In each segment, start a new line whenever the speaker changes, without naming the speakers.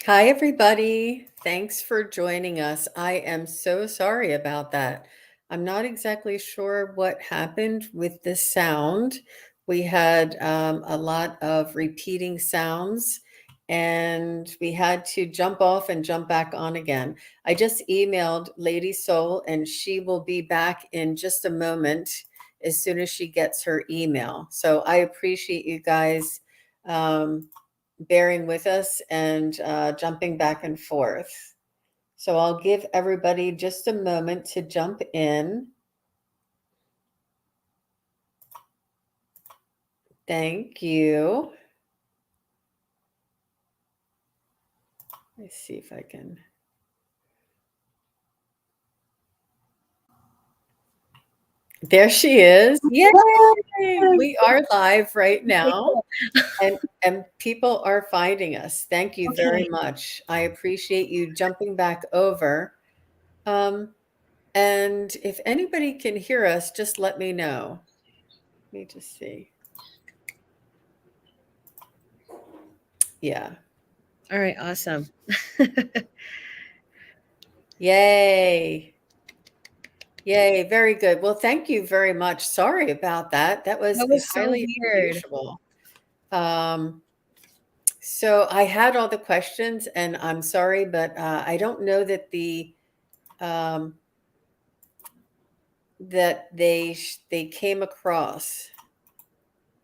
Hi, everybody. Thanks for joining us. I am so sorry about that. I'm not exactly sure what happened with the sound. We had a lot of repeating sounds and we had to jump off and jump back on again. I just emailed Lady Soul and she will be back in just a moment as soon as she gets her email. So I appreciate you guys. Um, Bearing with us and jumping back and forth. So I'll give everybody just a moment to jump in. Thank you. Let's see if I can. There she is. Yay! We are live right now. And people are finding us. Thank you very
Okay.
much. I appreciate you jumping back over. Um, and if anybody can hear us, just let me know. Let me just see. Yeah.
All right. Awesome.
Yay. Yay, very good. Well, thank you very much. Sorry about that. That was
That was so
highly
weird.
unusual. Um, so I had all the questions, and I'm sorry, but I don't know that um, they came across.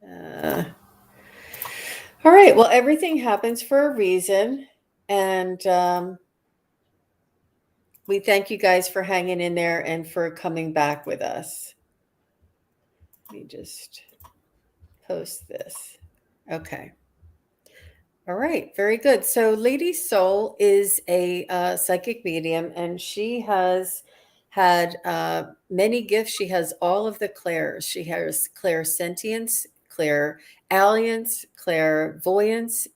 Uh, all right. Well, everything happens for a reason, and we thank you guys for hanging in there and for coming back with us. Let me just post this. Okay. All right, very good. So, Lady Soul is a psychic medium, and she has had many gifts. She has all of the clairs. She has clairsentience, clairalliance, clairvoyance,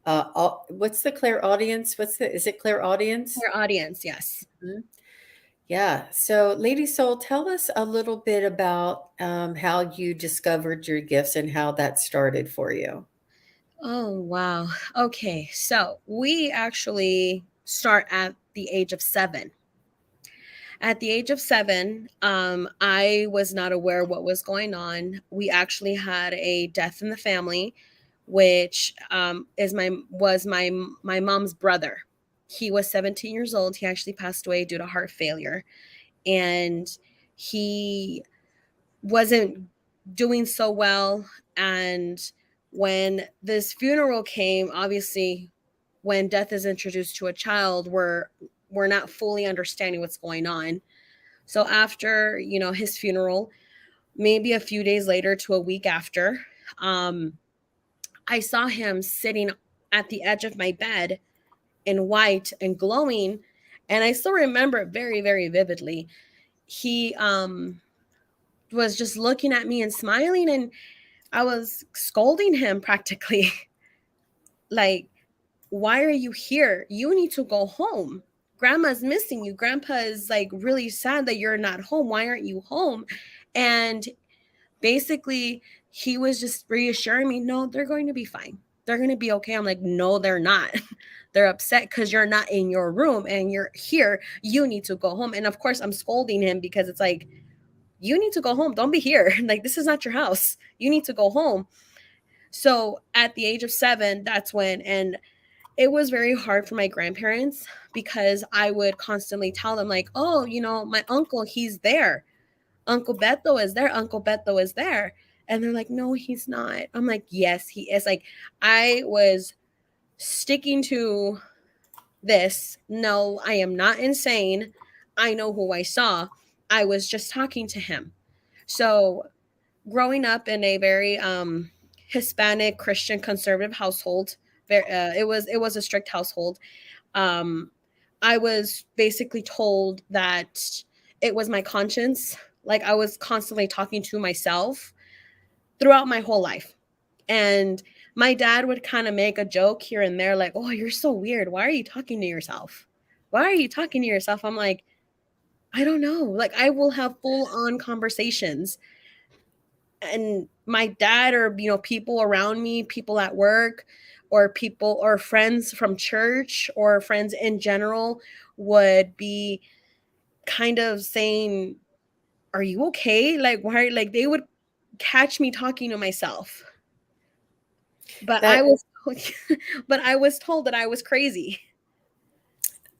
what's the clairaudience? Is it clairaudience?
Our audience, yes.
Mhm. Yeah. So, Lady Soul, tell us a little bit about how you discovered your gifts and how that started for you.
Oh, wow. Okay. So we actually start at the age of 7. At the age of 7, I was not aware what was going on. We actually had a death in the family, which is my mom's brother. He was 17 years old. He actually passed away due to heart failure, and he wasn't doing so well. And when this funeral came, obviously when death is introduced to a child, we're not fully understanding what's going on. So after, his funeral, maybe a few days later to a week after, um I saw him sitting at the edge of my bed in white and glowing, and I still remember it very, very vividly. He was just looking at me and smiling, and I was scolding him practically. Like, why are you here? You need to go home. Grandma's missing you. Grandpa is like really sad that you're not home. Why aren't you home? And basically, he was just reassuring me, no, they're going to be fine. They're going to be okay. I'm like, no, they're not. They're upset because you're not in your room and you're here. You need to go home. And of course, I'm scolding him because it's like, you need to go home. Don't be here. Like, this is not your house. You need to go home. So at the age of 7, that's when, and it was very hard for my grandparents because I would constantly tell them, like, oh, my uncle, he's there. Uncle Beto is there. Uncle Beto is there. And they're like, no, he's not. I'm like, yes, he is. Like, I was sticking to this. No, I am not insane. I know who I saw. I was just talking to him. So growing up in a very Hispanic Christian conservative household, it was a strict household. Um, I was basically told that it was my conscience. Like, I was constantly talking to myself throughout my whole life. And my dad would kind of make a joke here and there, like, oh, you're so weird. Why are you talking to yourself? Why are you talking to yourself? I'm like, I don't know. Like, I will have full on conversations. And my dad or people around me, people at work, or people or friends from church or friends in general would be kind of saying, "Are you okay?" Like, why? Like, they would catch me talking to myself, but I
That
was but I was told that I was crazy.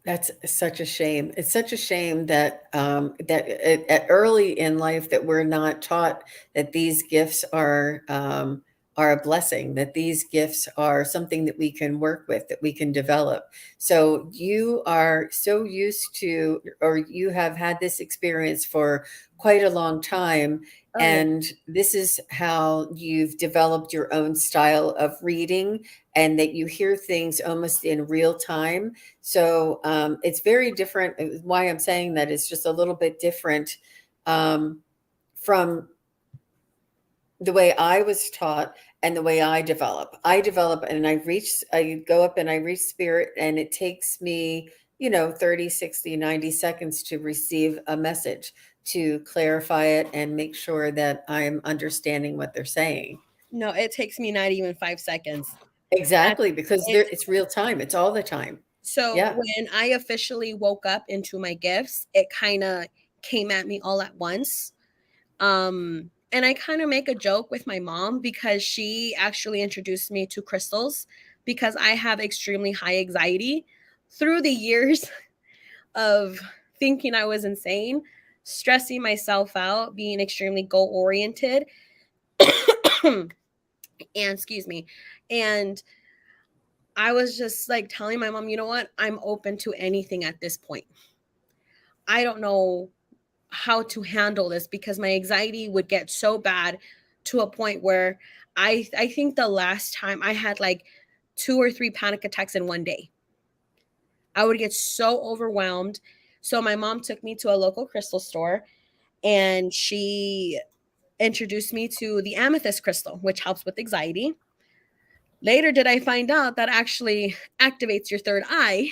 That's such a shame. It's such a shame that at early in life that we're not taught that these gifts are a blessing, that these gifts are something that we can work with, that we can develop. So you are so used to, or you have had this experience for quite a long time,
Oh yeah.
and this is how you've developed your own style of reading, and that you hear things almost in real time. So it's very different. Why I'm saying that is just a little bit different um, from the way I was taught and the way I develop. I develop and I go up and I reach spirit, and it takes me, 30, 60, 90 seconds to receive a message, to clarify it and make sure that I'm understanding what they're saying.
No, it takes me not even 5 seconds. And
Exactly, because
it's
it's real time. It's all the time.
so
Yeah.
when I officially woke up into my gifts, it kind of came at me all at once. And I kind of make a joke with my mom because she actually introduced me to crystals because I have extremely high anxiety through the years of thinking I was insane, stressing myself out, being extremely goal oriented. And excuse me. And I was just like telling my mom, you know what? I'm open to anything at this point. I don't know how to handle this because my anxiety would get so bad to a point where I think the last time I had like 2 or 3 panic attacks in one day. I would get so overwhelmed. So my mom took me to a local crystal store and she introduced me to the amethyst crystal, which helps with anxiety. Later did I find out that actually activates your third eye.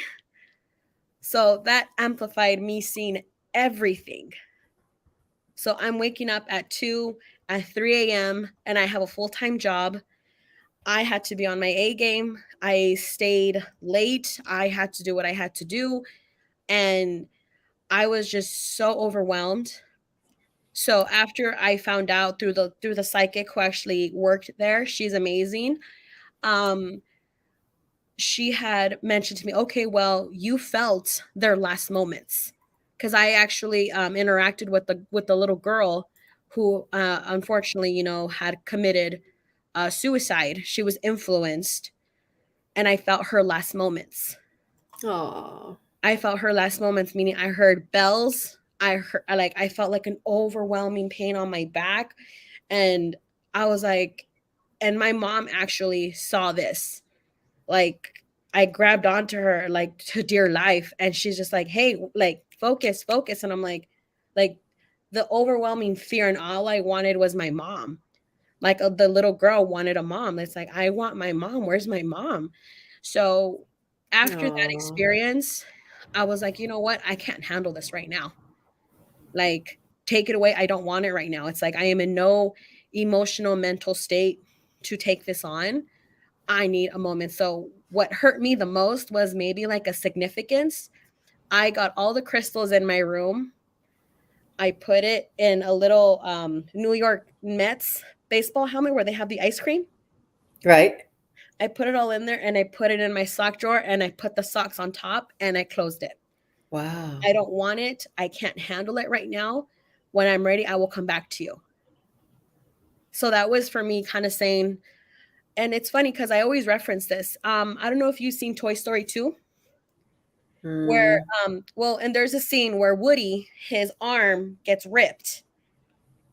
So that amplified me seeing everything. So I'm waking up at 2, at 3 a.m., and I have a full time job. I had to be on my A game. I stayed late. I had to do what I had to do. And I was just so overwhelmed. So after I found out through the psychic who actually worked there, she's amazing. Um, she had mentioned to me, okay, well, you felt their last moments, because I actually interacted with the little girl who unfortunately, had committed suicide. She was influenced, and I felt her last moments.
Oh,
I felt her last moments, meaning I heard bells. I felt like an overwhelming pain on my back, and I was like, and my mom actually saw this. Like, I grabbed onto her like to dear life, and she's just like, "Hey, like focus, focus." And I'm like the overwhelming fear, and all I wanted was my mom. Like the little girl wanted a mom. It's like, I want my mom. Where's my mom? So after that
oh,
experience, I was like, you know what? I can't handle this right now. Like, take it away. I don't want it right now. It's like I am in no emotional, mental state to take this on. I need a moment. So what hurt me the most was maybe like a significance. I got all the crystals in my room. I put it in a little New York Mets baseball helmet where they have the ice cream.
right.
I put it all in there and I put it in my sock drawer and I put the socks on top and I closed it. I
Wow.
don't want it. I can't handle it right now. When I'm ready, I will come back to you. So that was for me kind of saying, and it's funny because I always reference this. I don't know if you've seen Toy Story 2, where
Mm,
well, and there's a scene where Woody, his arm gets ripped,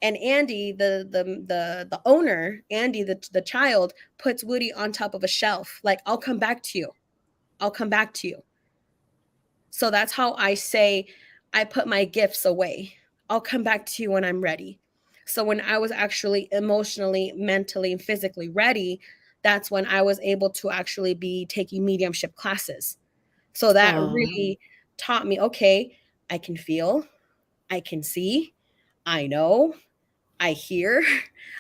and Andy, the owner, Andy, the child, puts Woody on top of a shelf, like, I'll come back to you. I'll come back to you. So that's how I say I put my gifts away. I'll come back to you when I'm ready. So when I was actually emotionally, mentally, and physically ready, that's when I was able to actually be taking mediumship classes. So that
oh,
really taught me, okay, I can feel, I can see, I know, I hear,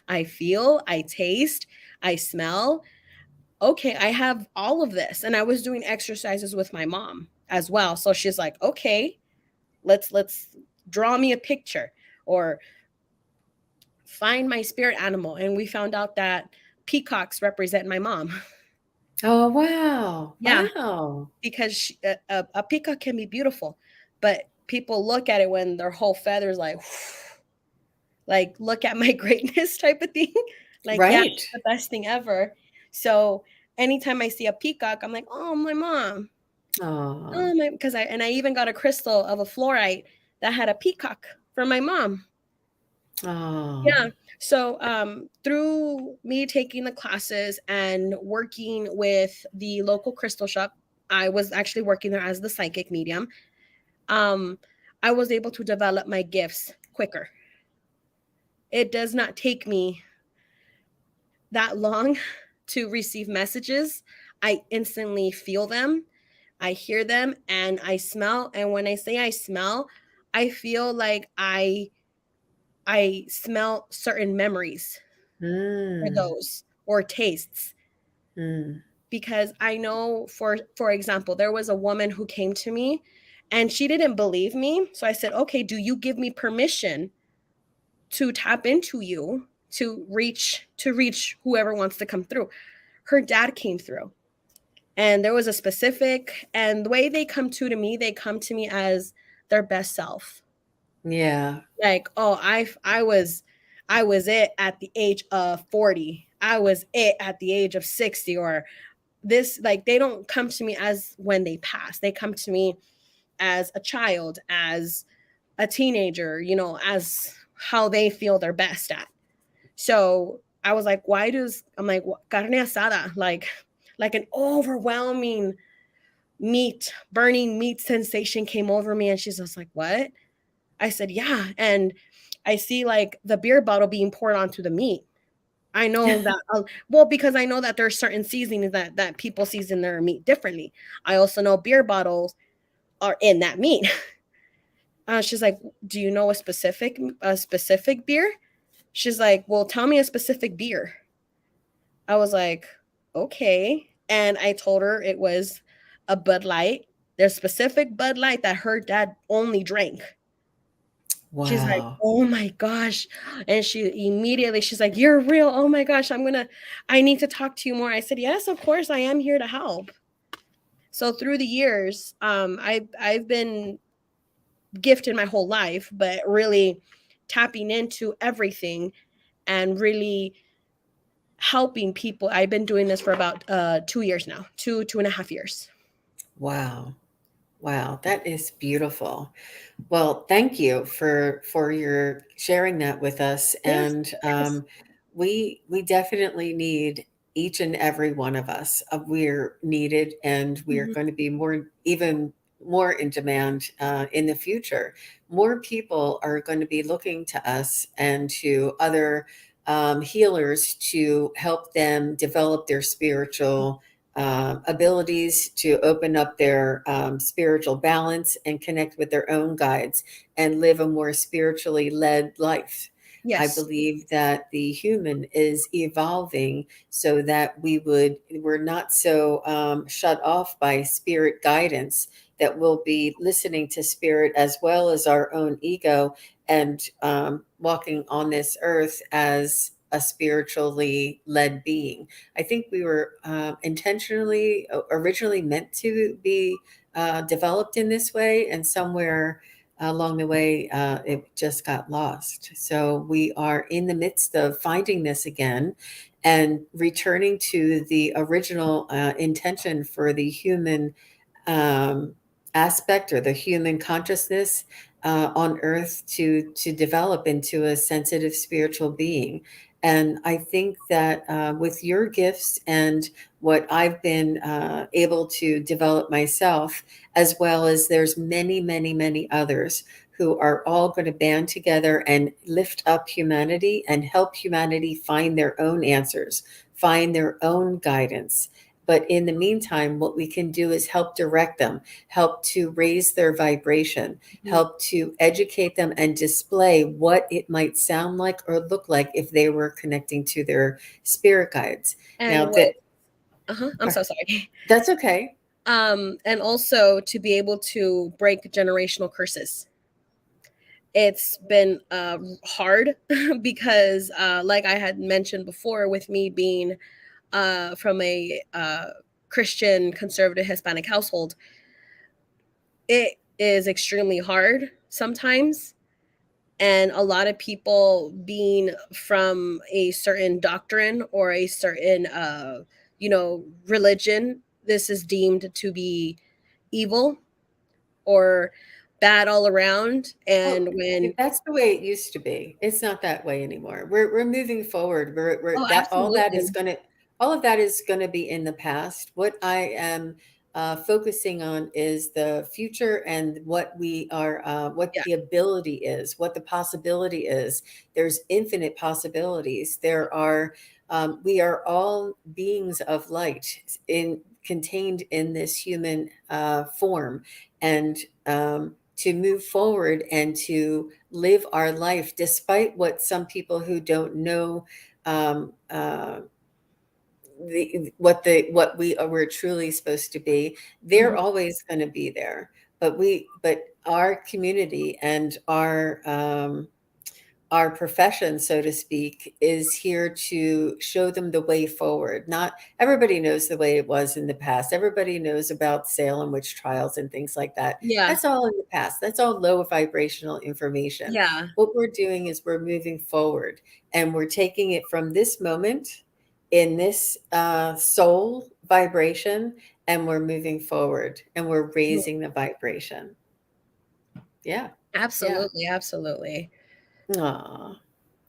I feel, I taste, I smell. Okay, I have all of this. And I was doing exercises with my mom as well. So she's like, okay, let's draw me a picture or find my spirit animal. And we found out that peacocks represent my mom.
Oh, wow.
Yeah,
Wow.
because a peacock can be beautiful, but people look at it when their whole feathers like look at my greatness type of thing. Like, yeah,
Right.
she's the best thing ever. So anytime I see a peacock, I'm like, oh, my mom.
Oh,
Oh my, because I even got a crystal of a fluorite that had a peacock from my mom. Yeah.
oh.
So through me taking the classes and working with the local crystal shop, I was actually working there as the psychic medium. Um, I was able to develop my gifts quicker. It does not take me that long to receive messages. I instantly feel them, I hear them, and I smell. And when I say I smell, I feel like I smell certain memories for
Mm,
those or tastes,
mm,
because I know, for example, there was a woman who came to me and she didn't believe me. So I said, "Okay, do you give me permission to tap into you to reach whoever wants to come through?" Her dad came through. And there was a specific, and the way they come to me, they come to me as their best self.
yeah.
Like, oh, I was it at the age of 40. I was it at the age of 60, or this. Like, they don't come to me as when they pass. They come to me as a child, as a teenager, as how they feel their best at. So I was like, I'm like, carne asada, like an overwhelming burning meat sensation came over me. And she's just like, what? I said, yeah. And I see like the beer bottle being poured onto the meat. I know that, well, because I know that there's certain seasonings that people season their meat differently. I also know beer bottles are in that meat. She's like, do you know a specific beer? She's like, well, tell me a specific beer. I was like, okay. And I told her it was a Bud Light. There's specific Bud Light that her dad only drank. She's like,
Wow.
oh my gosh. And she's like, you're real. Oh my gosh. I need to talk to you more. I said, yes, of course. I am here to help. So through the years, I've been gifted my whole life, but really tapping into everything and really helping people. I've been doing this for about 2 years now, 2.5 years.
Wow. Wow. That is beautiful. Well, thank you for your sharing that with us,
Yes,
and
of course.
we definitely need each and every one of us. We're needed, and we are
Mhm.
going to be even more in demand in the future. More people are going to be looking to us and to other healers to help them develop their spiritual abilities, to open up their spiritual balance and connect with their own guides and live a more spiritually led life. I
Yes.
believe that the human is evolving so that we're not so shut off by spirit guidance, that we'll be listening to spirit as well as our own ego, and walking on this earth as a spiritually led being. I think we were intentionally originally meant to be developed in this way, and somewhere along the way it just got lost. So we are in the midst of finding this again and returning to the original intention for the human um, aspect, or the human consciousness on earth, to develop into a sensitive spiritual being. And I think that with your gifts and what I've been able to develop myself, as well as there's many, many, many others who are all going to band together and lift up humanity and help humanity find their own answers, find their own guidance, But in the meantime, what we can do is help direct them, help to raise their vibration,
Mhm.
help to educate them and display what it might sound like or look like if they were connecting to their spirit guides.
And
Now
what
that
I'm so sorry.
that's okay.
And also to be able to break generational curses. It's been hard because, like I had mentioned before, with me being from a Christian conservative Hispanic household, it is extremely hard sometimes. And a lot of people being from a certain doctrine or a certain, religion, this is deemed to be evil or bad all around.
Oh,
And when,
that's the way it used to be. It's not that way anymore. We're moving forward. We're
oh,
that all that is
absolutely.
gonna all of that is gonna be in the past. What I am focusing on is the future and what we are, what
Yeah.
the ability is, what the possibility is. There's infinite possibilities. There are we are all beings of light in contained in this human form, and to move forward and to live our life despite what some people who don't know um, uh, what we're truly supposed to be, they're
Mhm.
always going to be there. But our community and our profession, so to speak, is here to show them the way forward. Not everybody knows the way it was in the past. Everybody knows about Salem witch trials and things like that.
Yeah.
That's all in the past. That's all low vibrational information.
Yeah.
What we're doing is we're moving forward and we're taking it from this moment in this soul vibration, and we're moving forward and we're
Mhm.
raising the vibration. Yeah. Yeah.
Absolutely. Absolutely.
Aw.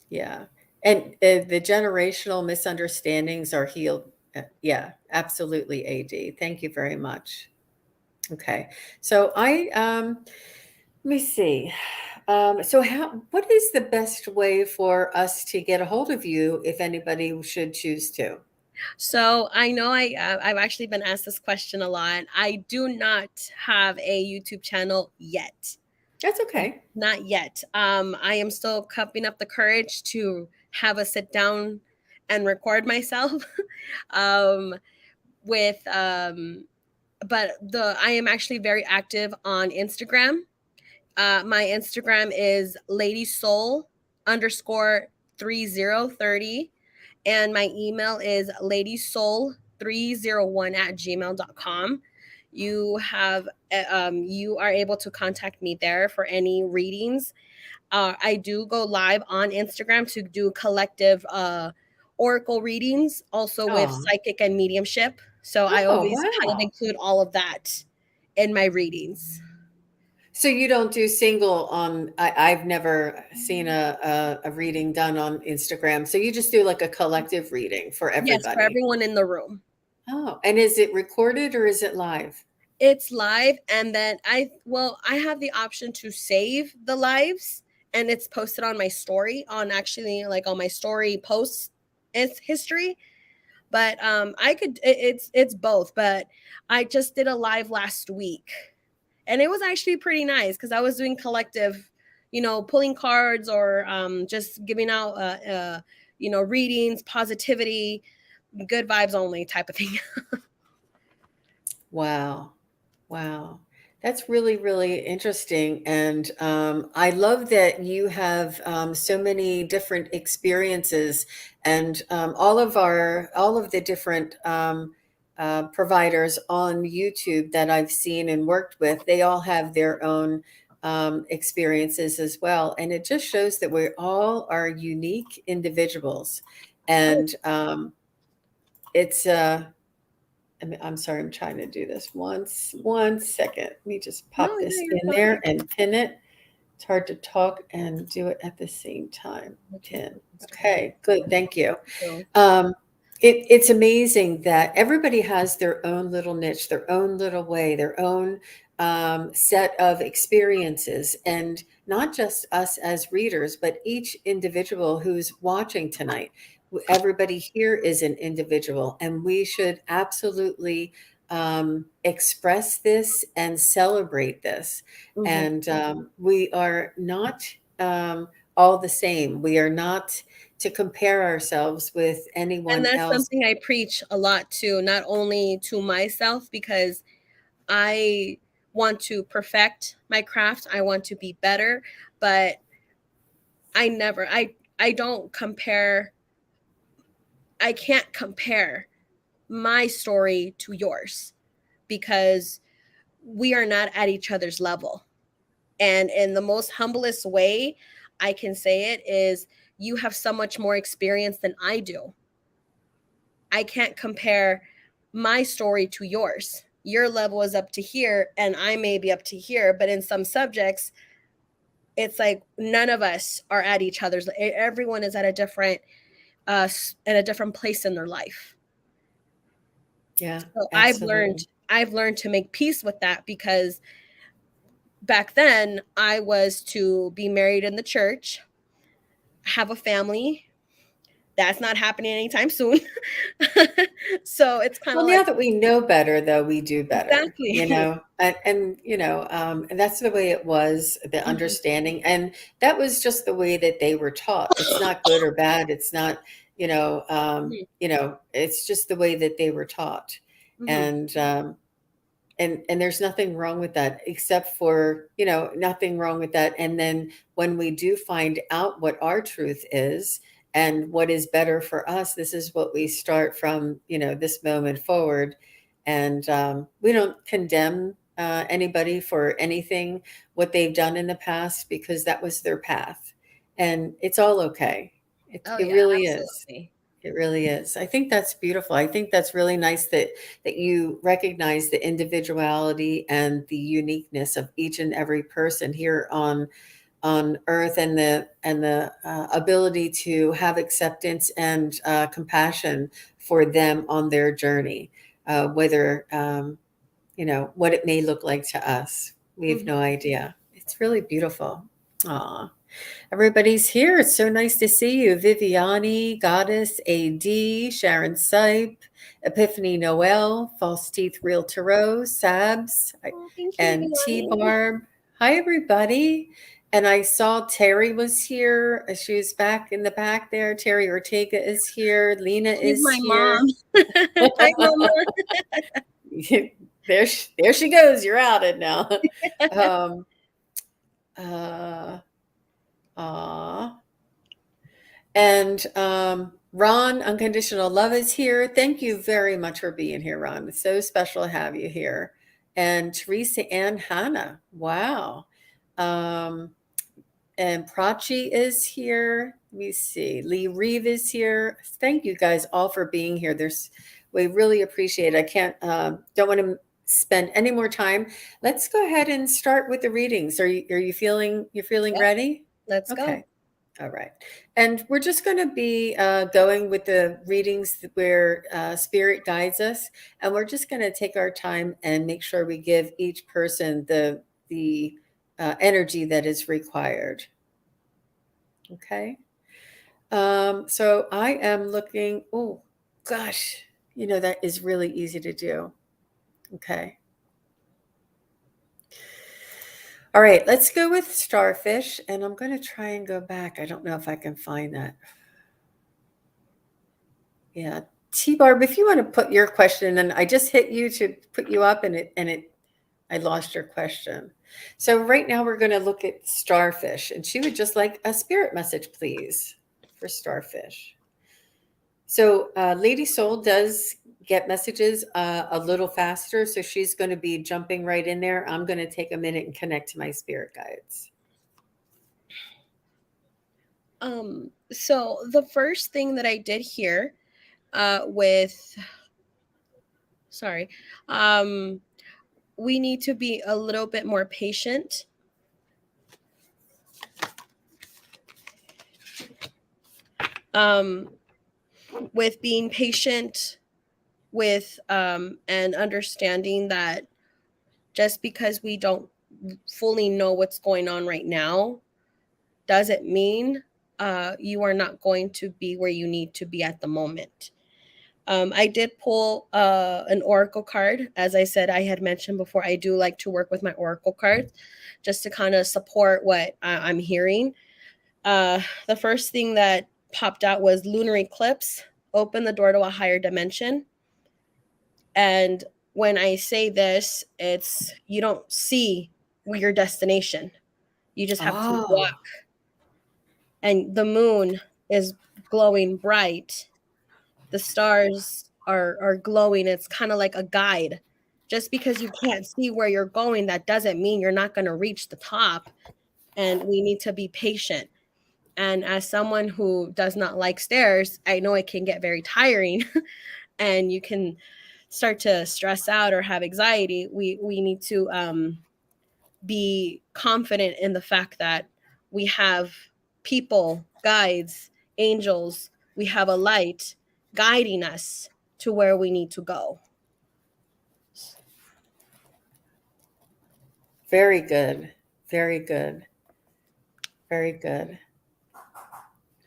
Yeah. And the generational misunderstandings are healed. Yeah, absolutely, AD. Thank you very much. Okay. So let me see. So what is the best way for us to get a hold of you if anybody should choose to?
So I know I've actually been asked this question a lot. I do not have a YouTube channel yet.
That's okay.
Not yet. I am still cupping up the courage to have a sit down and record myself. um, with but the I am actually very active on Instagram. My Instagram is Lady Soul underscore 3030, and my email is ladysoul301 at gmail.com. You are able to contact me there for any readings. I do go live on Instagram to do collective oracle readings, also with
Oh,
psychic and mediumship. So I
oh,
always kind of
wow.
include all of that in my readings.
So you don't do single on, I've never seen a reading done on Instagram. So you just do like a collective reading for
Yes, for
everybody.
everyone in the room.
Oh, and is it recorded or is it live?
It's live, and then I have the option to save the lives, and it's posted on my story, on actually like on my story posts, it's history. But it's both. But I just did a live last week, and it was actually pretty nice because I was doing collective, pulling cards or just giving out readings, positivity, good vibes only type of thing.
Wow. Wow. That's really, really interesting. And I love that you have so many different experiences, and all of the different providers on YouTube that I've seen and worked with, they all have their own experiences as well. And it just shows that we all are unique individuals.
Oh,
And it's I'm sorry, I'm trying to do this one second. Let me just
no,
pop
yeah,
this
you're
in
fine.
there and pin it. It's hard to talk and do it at the same time.
Okay.
Pin. Okay, good. Thank you.
So,
Um, it's amazing that everybody has their own little niche, their own little way, their own set of experiences, and not just us as readers, but each individual who's watching tonight. everybody here is an individual, and we should absolutely express this and celebrate this.
Mhm.
And we are not all the same. We are not to compare ourselves with
And
anyone
that's
else.
something I preach a lot too, not only to myself, because I want to perfect my craft, I want to be better, but I don't compare. I can't compare my story to yours because we are not at each other's level. And in the most humblest way I can say it is, you have so much more experience than I do. I can't compare my story to yours. Your level is up to here and I may be up to here, but in some subjects it's like none of us are at each other's. Everyone is at a different at a different place in their life.
Yeah,
So
absolutely.
I've learned to make peace with that, because back then I was to be married in the church, have a family. That's not happening anytime soon. So it's kind
Well,
of
now
like,
that we know better, though, we do better, you
exactly.
know, and that's the way it was, the
Mhm,
understanding, and that was just the way that they were taught. It's not good or bad. It's not,
mhm,
it's just the way that they were taught,
mhm,
and and there's nothing wrong with that, except for, nothing wrong with that. And then when we do find out what our truth is and what is better for us, this is what we start from, this moment forward. And we don't condemn anybody for anything, what they've done in the past, because that was their path. And it's all okay. It,
oh
it
yeah,
really is.
absolutely.
It really is. I think that's beautiful. I think that's really nice that you recognize the individuality and the uniqueness of each and every person here on earth, and the ability to have acceptance and compassion for them on their journey, whether what it may look like to us. We have
Mhm.
no idea. It's really beautiful. Aw. Everybody's here. It's so nice to see you. Viviani, Goddess, AD, Sharon Sipe, Epiphany Noel, False Teeth Real Tarot, Sabs,
Oh, thank you,
and T
Viviani.
Barb. Hi, everybody. And I saw Terry was here. She was back in the back there. Terry Ortega is here. Lena
She's
is
my mom.
here.
Hi, mama.
There she goes. You're outed now. Um, uh, aw. And Ron, Unconditional Love is here. Thank you very much for being here, Ron. It's so special to have you here. And Teresa Ann Hanna. Wow. Um, and Prachi is here. Let me see. Lee Reeve is here. Thank you guys all for being here. We really appreciate it. I can't, don't want to spend any more time. Let's go ahead and start with the readings. You're feeling
Yep,
ready?
let's go.
Okay. All right. And we're just going to be going with the readings where Spirit guides us. And we're just going to take our time and make sure we give each person the energy that is required. Okay. So I am looking, oh, gosh, that is really easy to do. Okay. All right. Let's go with Starfish. And I'm going to try and go back. I don't know if I can find that. Yeah. T-Barb, if you want to put your question, and I just hit you to put you up, and I lost your question. So right now we're going to look at Starfish, and she would just like a spirit message, please, for Starfish. So Lady Soul does get messages a little faster, so she's going to be jumping right in there. I'm going to take a minute and connect to my spirit guides.
So the first thing that I did here with sorry, um we need to be a little bit more patient. Um with being patient with and understanding that just because we don't fully know what's going on right now doesn't mean you are not going to be where you need to be at the moment. I did pull an oracle card. As I said, I had mentioned before, I do like to work with my oracle cards just to kind of support what I'm hearing. The first thing that popped out was lunar eclipse, open the door to a higher dimension. And when I say this, it's you don't see your destination. You just have to
Oh,
walk. And the moon is glowing bright. The stars are glowing. It's kind of like a guide. Just because you can't see where you're going, that doesn't mean you're not going to reach the top. And we need to be patient. And as someone who does not like stairs, I know it can get very tiring and you can start to stress out or have anxiety. We need to be confident in the fact that we have people, guides, angels, we have a light guiding us to where we need to go.
very good. Very good. Very good.
All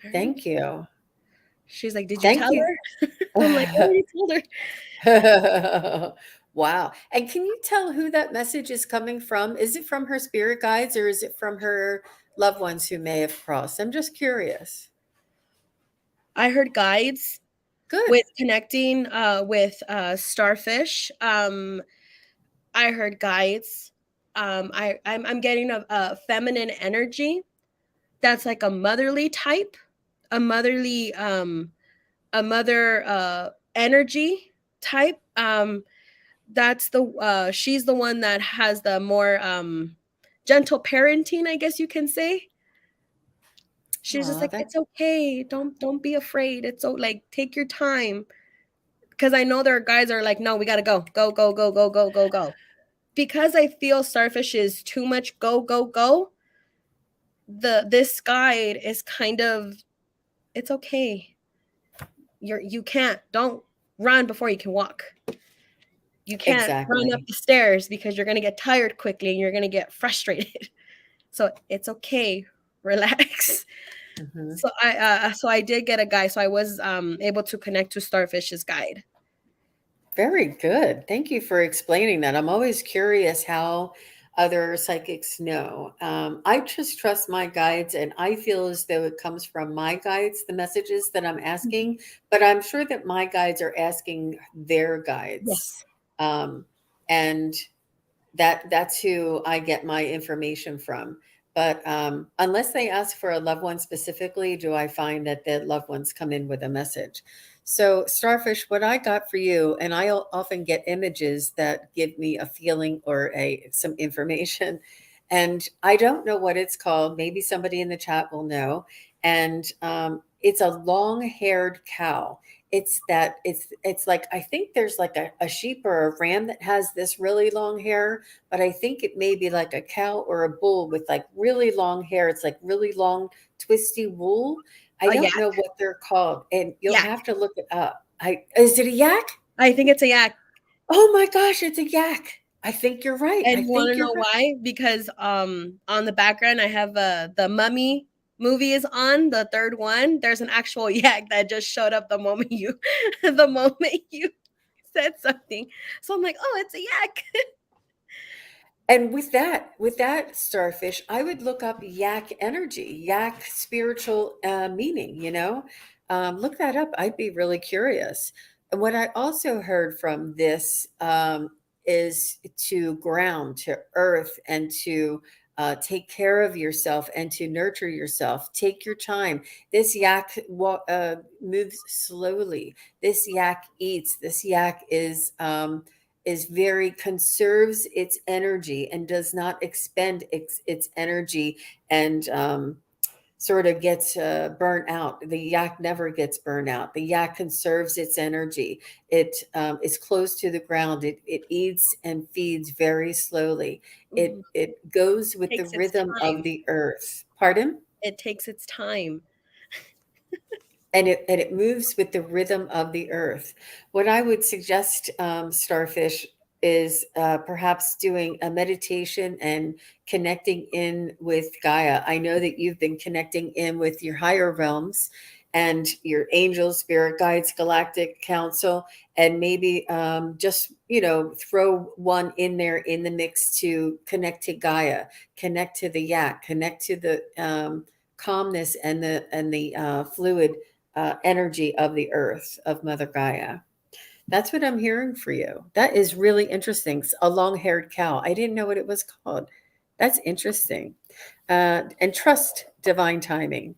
right.
Thank you.
She's like, "Did you
Thank
tell
you.
her?" I'm like, "I already told her."
Wow. And can you tell who that message is coming from? Is it from her spirit guides or is it from her loved ones who may have crossed? I'm just curious.
I heard guides
Good.
with connecting with starfish. I heard guides. I'm getting a feminine energy that's like a motherly type, a motherly a mother energy type. That's the she's the one that has the more gentle parenting, I guess you can say. She's just
Oh,
like,
that
it's okay, don't be afraid, it's so like take your time, because I know there are guys that are like, no, we gotta go, go, go, go, go, go, go, go. Because I feel starfish is too much go, go, go. This guide is kind of, it's okay. You can't, don't run before you can walk. You can't run up
exactly.
the stairs because you're gonna get tired quickly and you're gonna get frustrated. So it's okay. Relax.
Mhm.
So I did get a guide. So I was able to connect to Starfish's guide.
Very good. Thank you for explaining that. I'm always curious how other psychics know. I just trust my guides, and I feel as though it comes from my guides, the messages that I'm
Mhm.
asking, but I'm sure that my guides are asking their guides.
Yes.
Um, and that's who I get my information from. But unless they ask for a loved one specifically, do I find that the loved ones come in with a message. So, Starfish, what I got for you, and I often get images that give me a feeling or a some information, and I don't know what it's called. Maybe somebody in the chat will know. And it's a long-haired cow. It's like I think there's like a sheep or a ram that has this really long hair, but I think it may be like a cow or a bull with like really long hair. It's like really long, twisty wool. I
A
don't
yak.
know what they're called, and you'll
Yak.
have to look it up. I Is it a yak?
I think it's a yak.
Oh my gosh, it's a yak. I think you're right. I
And you want
think
to
you're
know
right.
why? Because on the background I have the Mummy movie is on, the third one. There's an actual yak that just showed up the moment you the moment you said something. So I'm like, "Oh, it's a yak."
And with that starfish, I would look up yak energy, yak spiritual meaning, look that up. I'd be really curious. And what I also heard from this is to ground, to earth, and to take care of yourself and to nurture yourself. Take your time. This yak moves slowly. This yak eats. This yak is very conserves its energy and does not expend its energy and sort of gets burnt out. The yak never gets burnt out. The yak conserves its energy. It is close to the ground. It eats and feeds very slowly.
Mhm.
It goes with the
Takes its
rhythm of
time.
the earth. Pardon?
It takes its time.
And it moves with the rhythm of the earth. What I would suggest, starfish, is perhaps doing a meditation and connecting in with Gaia. I know that you've been connecting in with your higher realms and your angels, spirit guides, galactic council, and maybe just, throw one in there in the mix to connect to Gaia, connect to the yak, connect to the calmness and the fluid energy of the earth, of Mother Gaia. That's what I'm hearing for you. That is really interesting. A long-haired cow. I didn't know what it was called. That's interesting. And trust divine timing.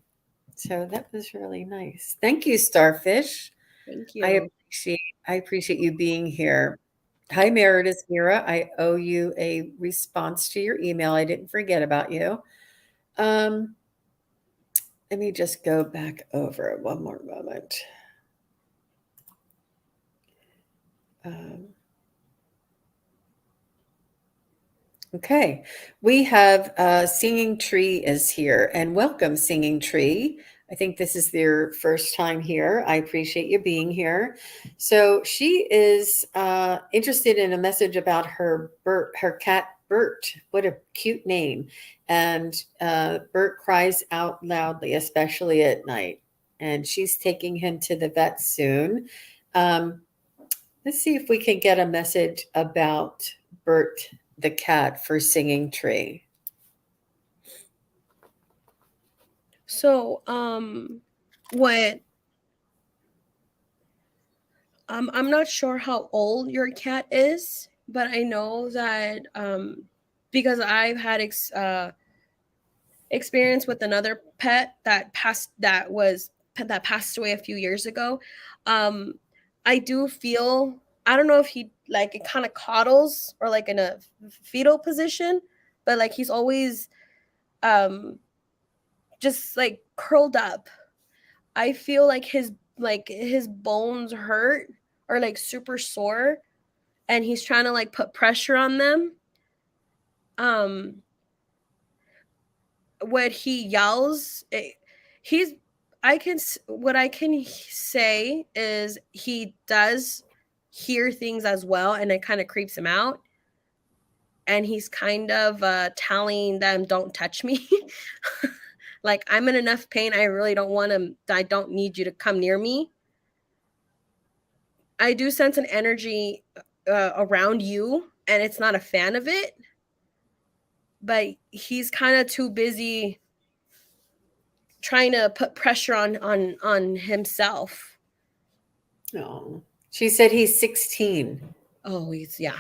So that was really nice. Thank you, Starfish.
Thank
I
you.
appreciate I appreciate you being here. Hi, Meredith Mira. I owe you a response to your email. I didn't forget about you. Um, Let me just go back over it one more moment. Um, Okay, we have Singing Tree is here, and welcome, Singing Tree. I think this is their first time here. I appreciate you being here. So she is interested in a message about her cat Bert. What a cute name! And Bert cries out loudly, especially at night. And she's taking him to the vet soon. Um, Let's see if we can get a message about Bert the cat for Singing Tree.
So, what I'm not sure how old your cat is, but I know that because I've had experience with another pet that passed away a few years ago. Um, I do feel, I don't know if he like it kind of coddles or like in a fetal position, but like he's always um just like curled up. I feel like his bones hurt or like super sore, and he's trying to like put pressure on them. Um, what he yells, he's what I can say is he does hear things as well, and it kind of creeps him out. And he's kind of telling them, "Don't touch me." Like I'm in enough pain. I really don't want to. I don't need you to come near me. I do sense an energy around you, and it's not a fan of it. But he's kind of too busy trying to put pressure on himself.
Oh, she said he's 16.
Oh, he's yeah.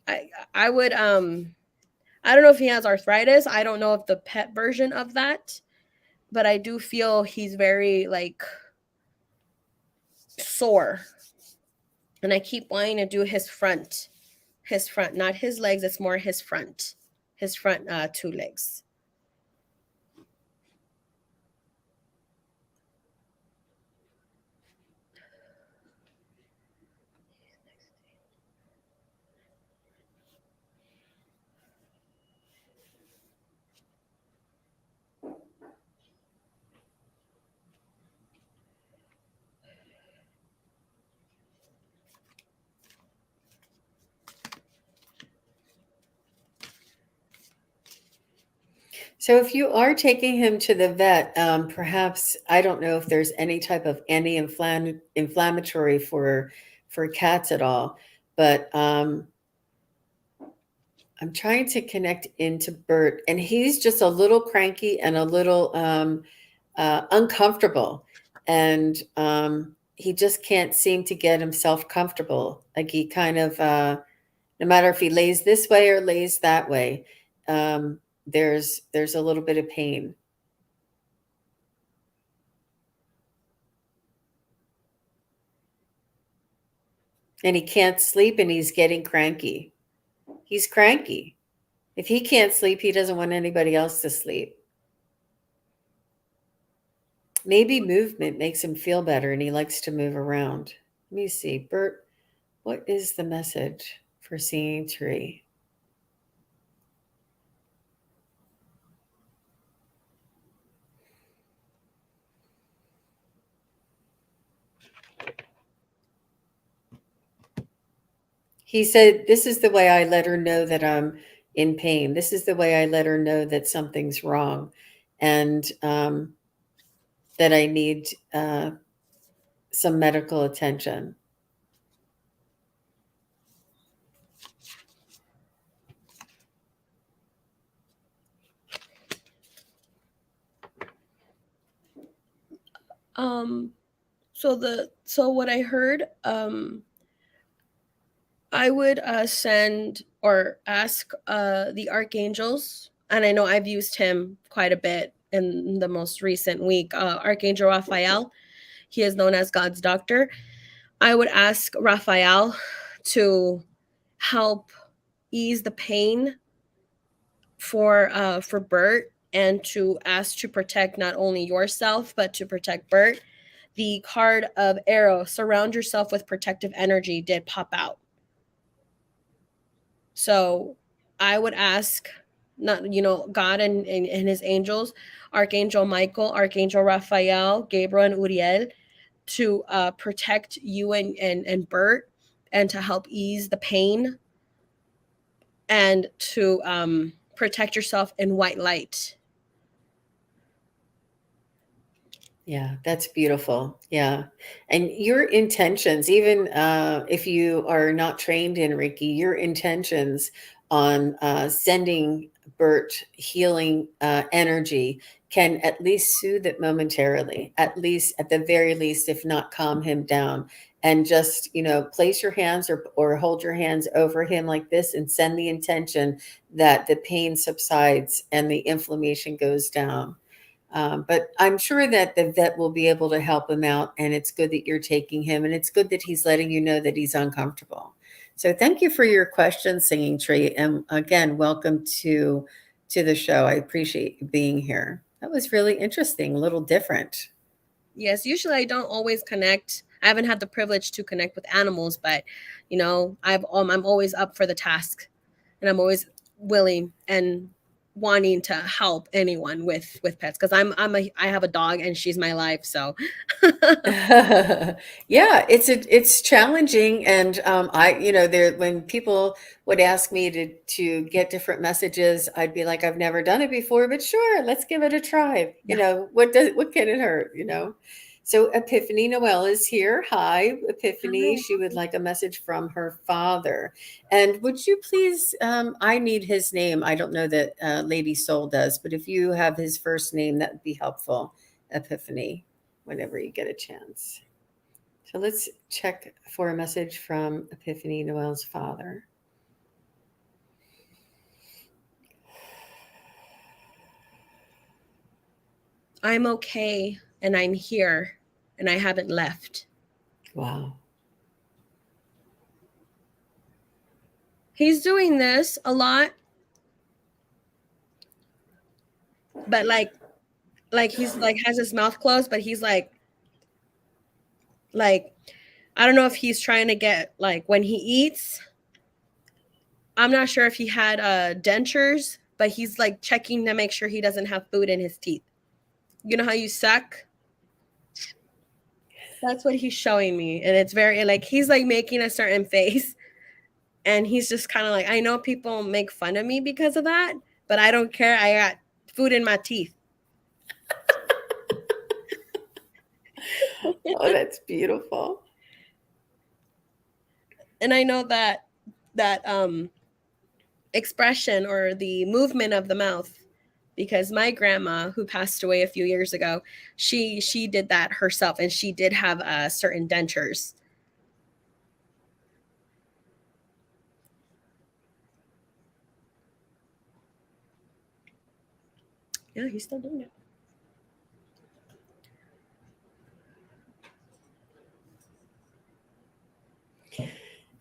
I would I don't know if he has arthritis. I don't know if the pet version of that, but I do feel he's very like sore. And I keep wanting to do his front, not his legs. It's more his front two legs.
So if you are taking him to the vet, perhaps I don't know if there's any type of anti-inflammatory for cats at all, but I'm trying to connect into Bert, and he's just a little cranky and a little uncomfortable, and he just can't seem to get himself comfortable. Like he kind of, no matter if he lays this way or lays that way, there's a little bit of pain. And he can't sleep, and he's getting cranky. He's cranky. If he can't sleep, he doesn't want anybody else to sleep. Maybe movement makes him feel better and he likes to move around. Let me see. Bert, what is the message for Singing Tree? He said, "This is the way I let her know that I'm in pain. This is the way I let her know that something's wrong, and that I need some medical attention."
Um, so what I heard, I would send or ask the archangels, and I know I've used him quite a bit in the most recent week. Archangel Raphael, he is known as God's doctor. I would ask Raphael to help ease the pain for Bert, and to ask to protect not only yourself but to protect Bert. The card of arrow, surround yourself with protective energy, did pop out. So I would ask, not, God and his angels, Archangel Michael, Archangel Raphael, Gabriel, and Uriel, to protect you and Bert, and to help ease the pain, and to protect yourself in white light.
Yeah, that's beautiful. Yeah. And your intentions, even if you are not trained in Reiki, your intentions on sending Bert healing energy can at least soothe it momentarily, at least, at the very least, if not calm him down. And just, place your hands or hold your hands over him like this and send the intention that the pain subsides and the inflammation goes down. But I'm sure that the vet will be able to help him out, and it's good that you're taking him, and it's good that he's letting you know that he's uncomfortable. So thank you for your question, Singing Tree, and again, welcome to the show. I appreciate you being here. That was really interesting, a little different.
Yes, usually I don't always connect. I haven't had the privilege to connect with animals, but I'm always up for the task, and I'm always willing and wanting to help anyone with pets, because I have a dog and she's my life. So
Yeah, it's challenging, and there when people would ask me to get different messages, I'd be like, I've never done it before, but sure, let's give it a try.
yeah,
What can it hurt? So Epiphany Noel is here. Hi, Epiphany.
hi.
She would like a message from her father. And would you please, I need his name. I don't know that Lady Soul does, but if you have his first name, that would be helpful, Epiphany, whenever you get a chance. So let's check for a message from Epiphany Noel's father.
I'm okay, and I'm here, and I haven't left.
Wow.
He's doing this a lot, but like he's like has his mouth closed, but he's like I don't know if he's trying to get, like, when he eats. I'm not sure if he had dentures, but he's like checking to make sure he doesn't have food in his teeth. You know how you suck? That's what he's showing me. And it's very, like, he's like making a certain face. And he's just kind of like, I know people make fun of me because of that, but I don't care. I got food in my teeth.
Oh, that's beautiful.
And I know that expression, or the movement of the mouth, because my grandma, who passed away a few years ago, she did that herself, and she did have certain dentures. Yeah, he's still doing it.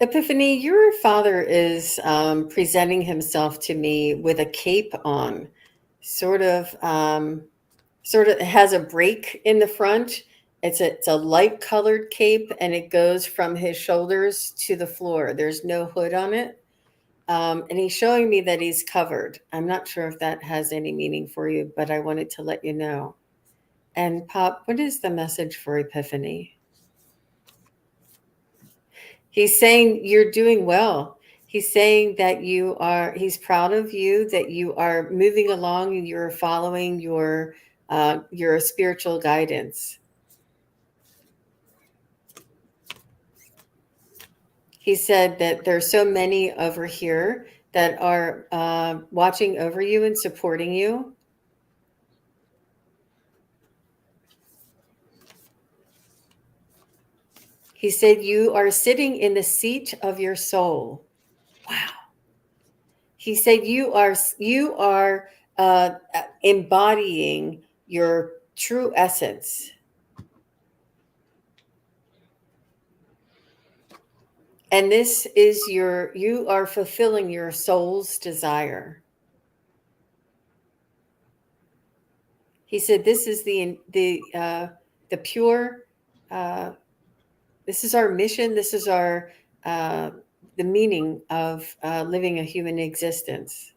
Epiphany, your father is presenting himself to me with a cape on, sort of, sort of has a break in the front. It's a light colored cape, and it goes from his shoulders to the floor. There's no hood on it. And he's showing me that he's covered. I'm not sure if that has any meaning for you, but I wanted to let you know. And Pop, what is the message for Epiphany? He's saying you're doing well. He's saying that he's proud of you, that you are moving along and you're following your spiritual guidance. He said that there's so many over here that are watching over you and supporting you. He said you are sitting in the seat of your soul. Wow. He said you are embodying your true essence. And this is you are fulfilling your soul's desire. He said this is the pure this is our mission, this is our the meaning of living a human existence.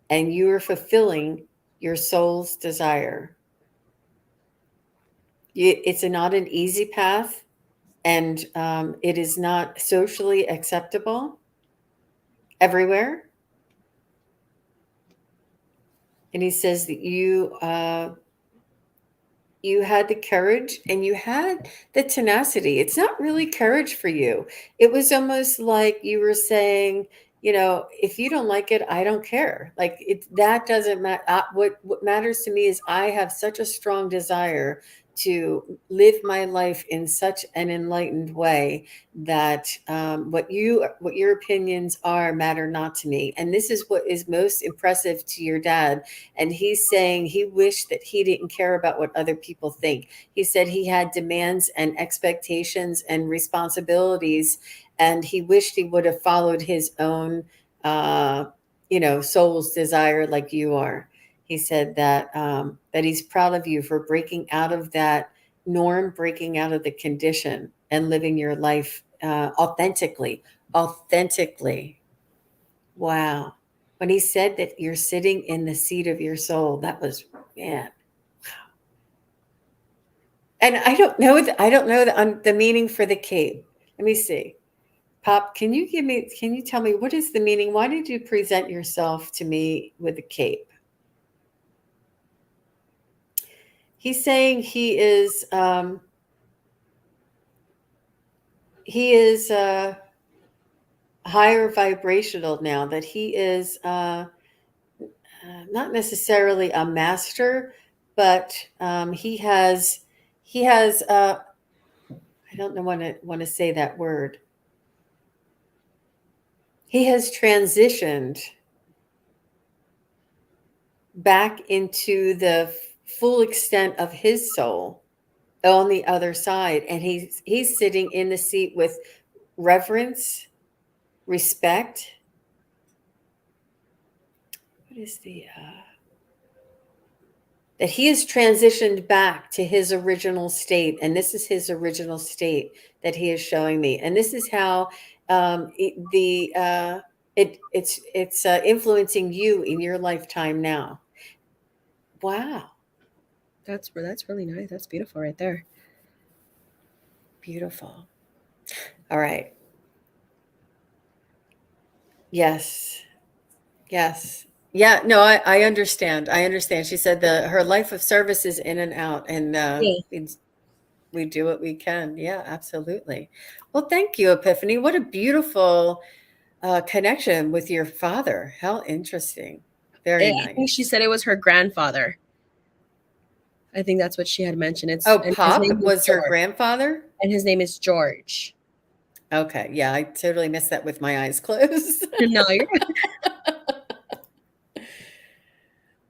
And you are fulfilling your soul's desire. It's not an easy path, and it is not socially acceptable everywhere. And he says that you had the courage and you had the tenacity. It's not really courage for you. It was almost like you were saying, if you don't like it, I don't care. Like that doesn't matter. What matters to me is I have such a strong desire to live my life in such an enlightened way that what your opinions are matter not to me. And this is what is most impressive to your dad. And he's saying he wished that he didn't care about what other people think. He said he had demands and expectations and responsibilities, and he wished he would have followed his own, soul's desire like you are. He said that he's proud of you for breaking out of that norm, breaking out of the condition, and living your life authentically. Authentically. Wow. When he said that you're sitting in the seat of your soul, that was, man. And I don't know the meaning for the cape. Let me see. Pop, can you tell me what is the meaning? Why did you present yourself to me with a cape? He's saying he is higher vibrational now, that he is not necessarily a master, but he has I don't know want to say that word. He has transitioned back into the full extent of his soul on the other side, and he's sitting in the seat with reverence, respect. What is the that he has transitioned back to his original state, and this is his original state that he is showing me, and this is how it's influencing you in your lifetime now. Wow,
That's really nice. That's beautiful right there.
beautiful. All right. Yes. Yes. Yeah, no, I understand. I understand. She said her life of service is in and out, and
Yeah.
we do what we can. Yeah, absolutely. Well, thank you, Epiphany. What a beautiful connection with your father. How interesting. Very
I think she
nice.
said it was her grandfather. I think that's what she had mentioned.
Oh,
And his
Pop
name is
was her
George.
grandfather?
And his name is George.
Okay. Yeah, I totally missed that with my eyes closed.
No, you're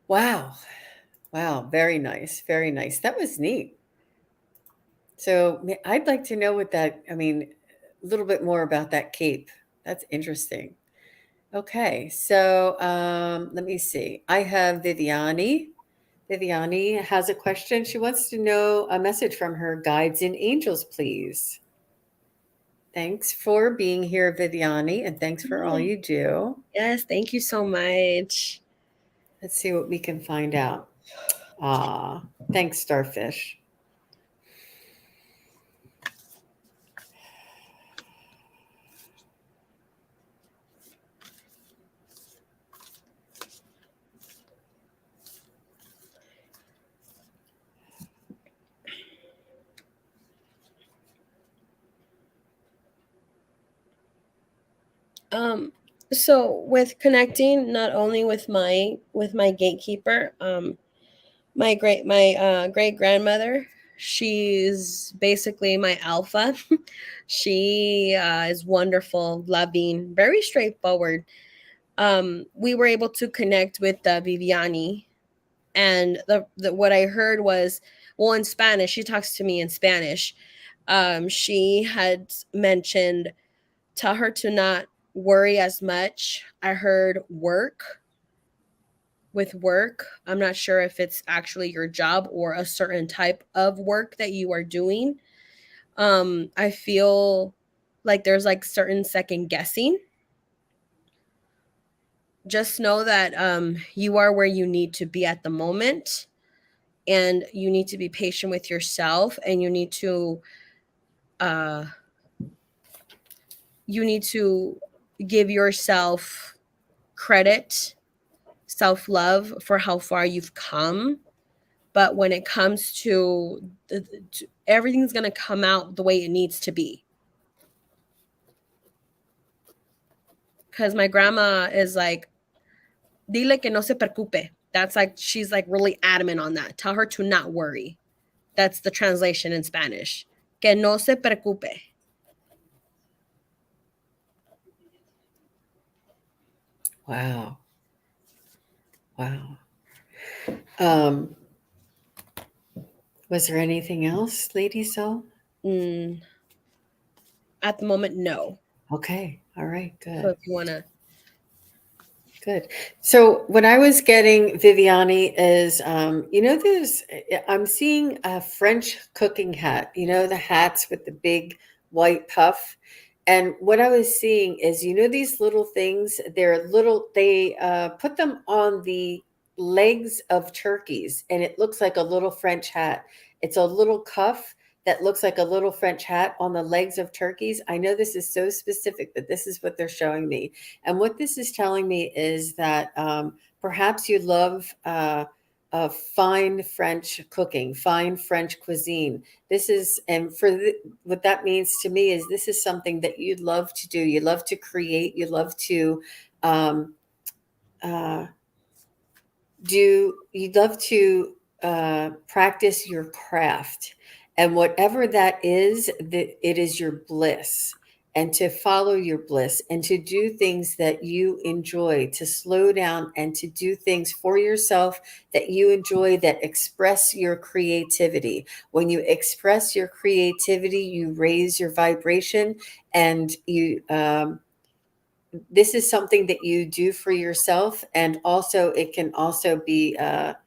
Wow. Wow. Very nice. Very nice. That was neat. So I'd like to know a little bit more about that cape. That's interesting. Okay, so let me see. I have Viviani. Viviani has a question. She wants to know a message from her guides and angels, please. Thanks for being here, Viviani, and thanks for all
Hi.
you do.
Yes, thank you so much.
Let's see what we can find out. Ah, thanks, Starfish.
Um, so with connecting not only with my gatekeeper, my great grandmother, she's basically my alpha. She is wonderful, loving, very straightforward. We were able to connect with Viviani, and the what I heard was, well, in Spanish, she talks to me in Spanish. She had mentioned, tell her to not worry as much. I heard work. With work, I'm not sure if it's actually your job or a certain type of work that you are doing. I feel like there's like certain second guessing. Just know that you are where you need to be at the moment, and you need to be patient with yourself, and uh you need to give yourself credit, self-love for how far you've come. But when it comes to everything's going to come out the way it needs to be. Because my grandma is like, dile que no se preocupe. That's like, she's like really adamant on that. Tell her to not worry. That's the translation in Spanish. Que no se preocupe.
Wow. Wow. Um, was there anything else, Lady Soul?
Mm, at the moment, no.
Okay. All right.
So
Good.
if you want to.
Good. So what I was getting, Viviani, is there's I'm seeing a French cooking hat. You know, the hats with the big white puff. And what I was seeing is, these little things. They're little. They put them on the legs of turkeys, and it looks like a little French hat. It's a little cuff that looks like a little French hat on the legs of turkeys. I know this is so specific, but this is what they're showing me. And what this is telling me is that perhaps you love fine French cooking, fine French cuisine. This is, and what that means to me is this is something that you love to do. You love to create. You love to um, uh, you'd love to practice your craft, and whatever that is, that it is your bliss, and to follow your bliss and to do things that you enjoy, to slow down and to do things for yourself that you enjoy, that express your creativity. When you express your creativity, you raise your vibration, and you this is something that you do for yourself, and also it can also be a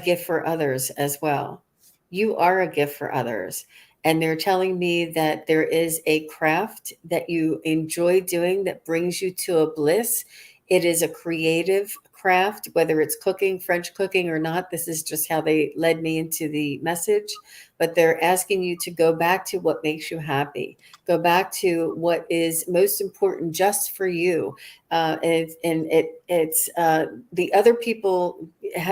gift for others as well. You are a gift for others. And they're telling me that there is a craft that you enjoy doing that brings you to a bliss. It is a creative craft, whether it's cooking, French cooking or not. This is just how they led me into the message. But they're asking you to go back to what makes you happy. Go back to what is most important just for you. It's the other people,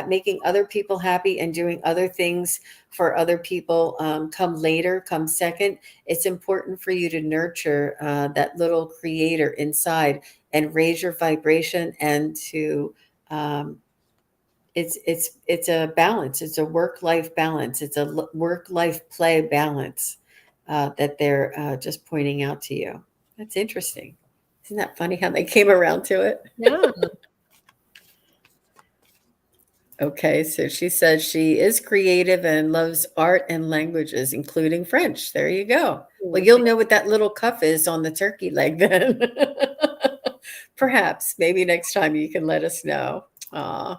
making other people happy and doing other things for other people come later, come second. It's important for you to nurture that little creator inside and raise your vibration, and to um, it's a balance. It's a work life balance. It's a work life play balance that they're just pointing out to you. That's interesting. Isn't that funny how they came around to it?
Yeah.
Okay, so she says she is creative and loves art and languages, including French. There you go. Well, you'll know what that little cuff is on the turkey leg then. Perhaps, maybe next time you can let us know. Aw.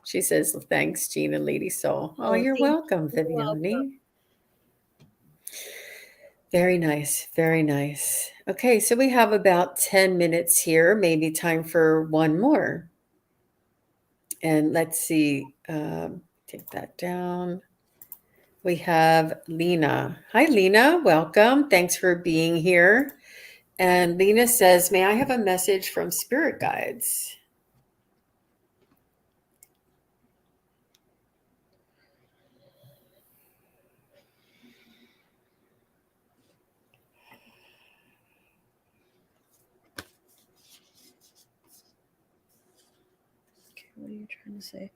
She says, thanks, Jean and Lady Soul. Oh,
Oh,
you're
thank
welcome,
you. You're welcome.
Viviani. Very nice. Very nice. Okay, so we have about 10 minutes here, maybe time for one more. And let's see, take that down. We have Lena. Hi, Lena. Welcome. Thanks for being here. And Lena says, may I have a message from spirit guides?
What are you trying to say?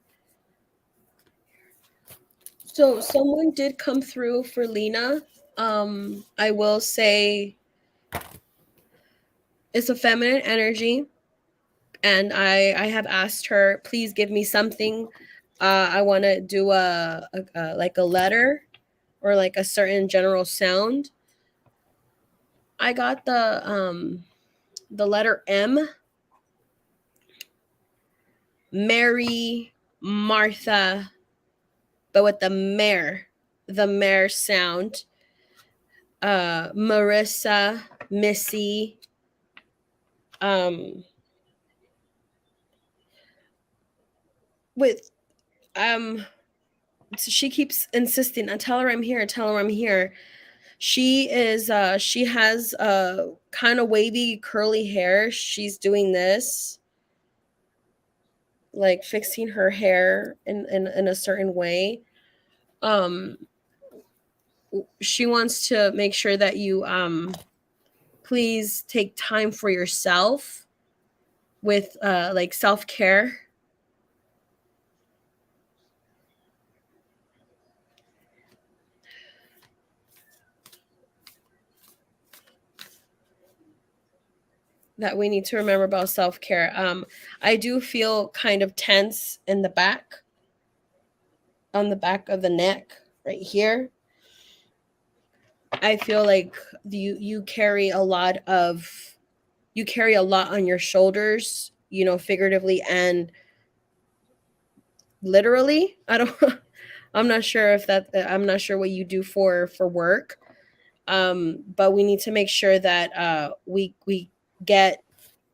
So someone did come through for Lena. I will say it's a feminine energy, and I have asked her, please give me something. I want to do a like a letter or like a certain general sound. I got the letter M, Mary, Martha, but with the mare sound. Marissa, Missy, um, with so she keeps insisting, I tell her I'm here, tell her I'm here. She has kind of wavy curly hair. She's doing this, like fixing her hair in a certain way. Um she wants to make sure that you please take time for yourself with like self-care. That we need to remember about self-care. I do feel kind of tense in the back, on the back of the neck right here. I feel like you carry a lot of, you carry a lot on your shoulders, you know, figuratively and literally. I don't I'm not sure if that I'm not sure what you do for work. But we need to make sure that we get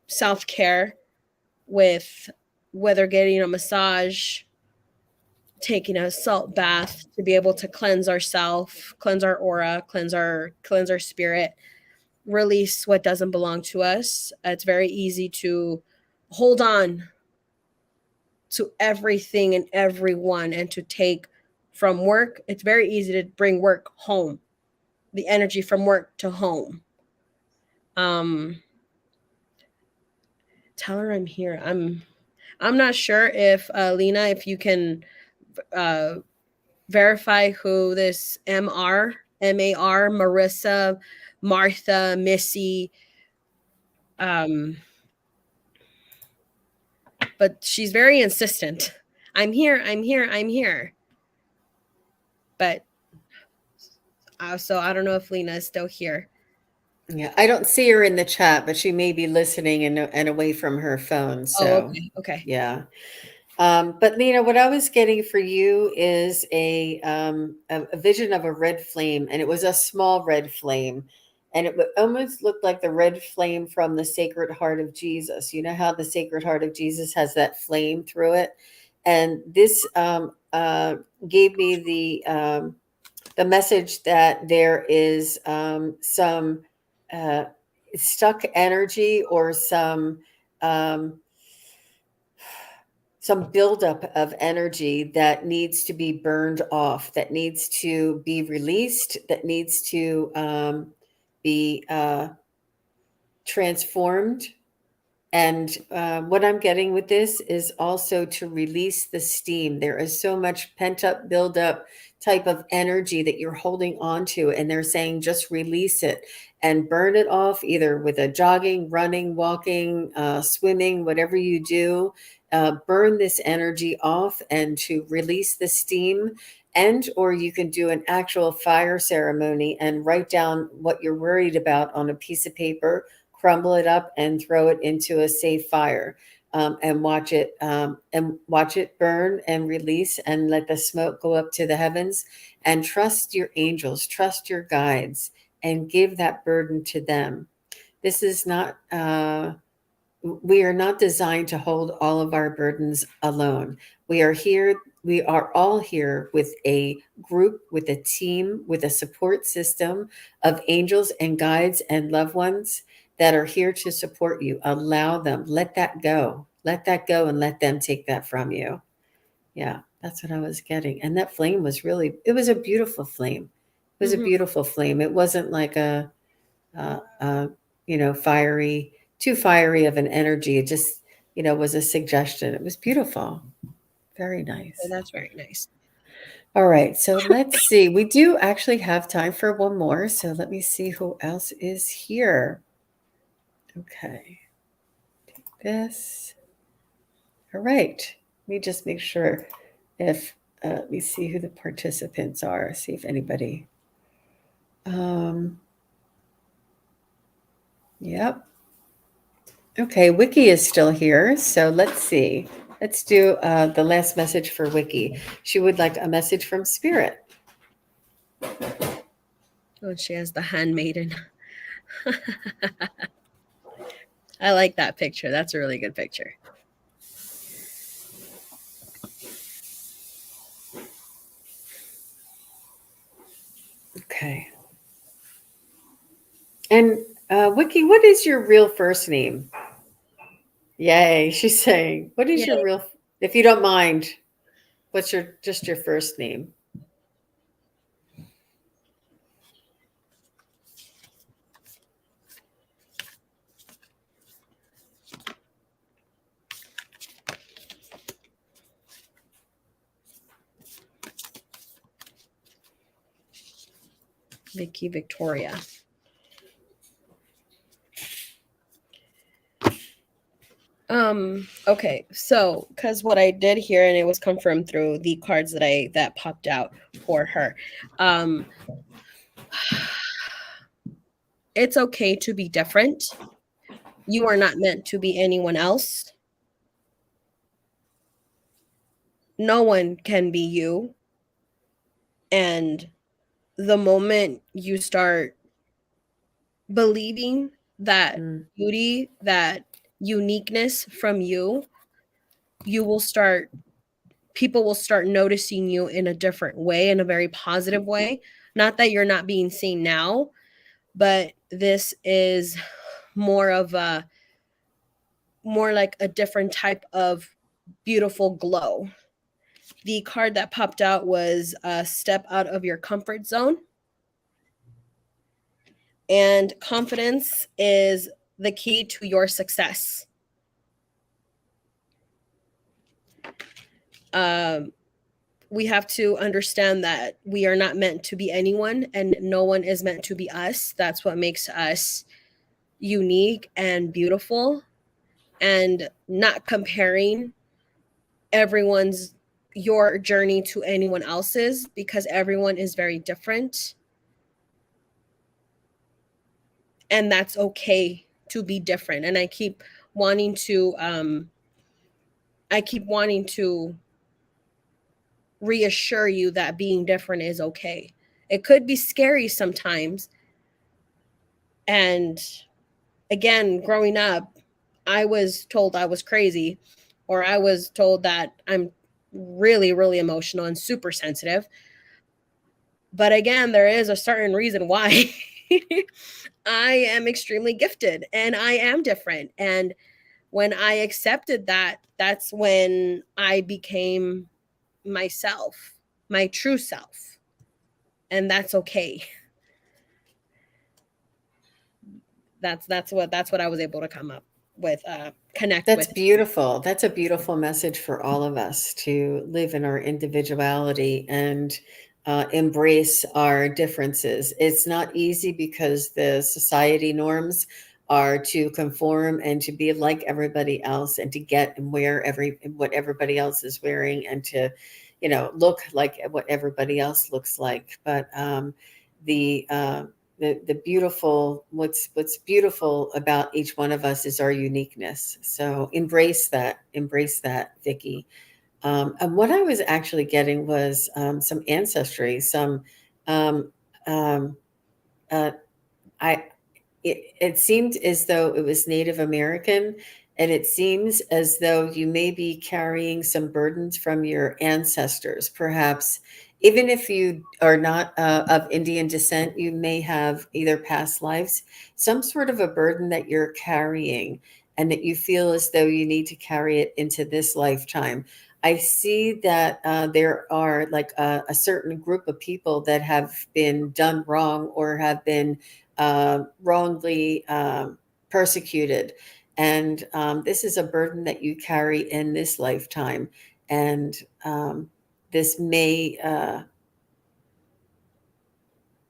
self-care with whether getting a massage, taking a salt bath to be able to cleanse ourselves, cleanse our aura, cleanse our spirit, release what doesn't belong to us. It's very easy to hold on to everything and everyone and to take from work. It's very easy to bring work home, the energy from work to home. Um, tell her I'm here. I'm not sure if Lena, if you can uh, verify who this MR, Marissa, Martha, Missy, um, but she's very insistent. I'm here, I'm here, I'm here. But so I don't know if Lena is still here.
Yeah, I don't see her in the chat, but she may be listening and away from her phone.
Oh,
So,
okay, okay.
yeah. But Lena, what I was getting for you is a vision of a red flame, and it was a small red flame, and it would almost look like the red flame from the Sacred Heart of Jesus. You know how the Sacred Heart of Jesus has that flame through it, and this gave me the message that there is some uh, stuck energy or um, some buildup of energy that needs to be burned off, that needs to be released, that needs to be transformed. And what I'm getting with this is also to release the steam. There is so much pent up, build up type of energy that you're holding on to. And they're saying just release it and burn it off, either with a jogging, running, walking, swimming, whatever you do. Burn this energy off and to release the steam. And or you can do an actual fire ceremony and write down what you're worried about on a piece of paper, crumble it up and throw it into a safe fire, and watch it burn and release and let the smoke go up to the heavens, and trust your angels, trust your guides, and give that burden to them. This is not We are not designed to hold all of our burdens alone. We are all here with a group, with a team, with a support system of angels and guides and loved ones that are here to support you. Allow them, let that go. Let that go and let them take that from you. Yeah, that's what I was getting. And that flame was really, it was a beautiful flame. It was a
Hmm.
beautiful flame. It wasn't like fiery, too fiery of an energy. It just, was a suggestion. It was beautiful. Very
So
nice.
that's very nice.
All right, so let's see. We do actually have time for one more, so let me see who else is here. Okay, this. All right. Let me just make sure if let me see who the participants are. See if anybody. Um, yep. Okay, Wiki is still here, so let's see. Let's do the last message for Wiki. She would like a message from Spirit.
Oh, she has the handmaiden. I like that picture. That's a really good picture.
Okay. And Wiki, what is your real first name? Yay, she's saying. What is
Yeah,
your real, if you don't mind, what's your just your first name?
Vicky Victoria. Okay, so because what I did here, and it was confirmed through the cards that popped out for her. um it's okay to be different. You are not meant to be anyone else. No one can be you. And the moment you start believing that
Mm,
beauty, that uniqueness from you, you will start people will start noticing you in a different way, in a very positive way. Not that you're not being seen now, but this is more of a more like a different type of beautiful glow. The card that popped out was step out of your comfort zone. And confidence is the key to your success. Um, we have to understand that we are not meant to be anyone and no one is meant to be us. That's what makes us unique and beautiful, and not comparing everyone's your journey to anyone else's, because everyone is very different, and that's okay to be different. And wanting to I keep wanting to reassure you that being different is okay. It could be scary sometimes. And again, growing up, I was told I was crazy, or I was told that I'm really, really emotional and super sensitive. But again, there is a certain reason why I am extremely gifted and I am different. And when I accepted that, that's when I became myself, my true self. And that's okay. That's what I was able to come up with, connect
that's
with.
beautiful. That's a beautiful message for all of us to live in our individuality and embrace our differences. It's not easy because the society norms are to conform and to be like everybody else and to get and wear what everybody else is wearing and to, look like what everybody else looks like. But the the beautiful what's beautiful about each one of us is our uniqueness, so embrace that, Vicky. And what I was actually getting was some ancestry, some um, um, uh, I it seemed as though it was Native American, and it seems as though you may be carrying some burdens from your ancestors. Perhaps, even if you are not of Indian descent, you may have either past lives, some sort of a burden that you're carrying, and that you feel as though you need to carry it into this lifetime. I see that there are like a certain group of people that have been done wrong or have been wrongly persecuted. And this is a burden that you carry in this lifetime. And um, this may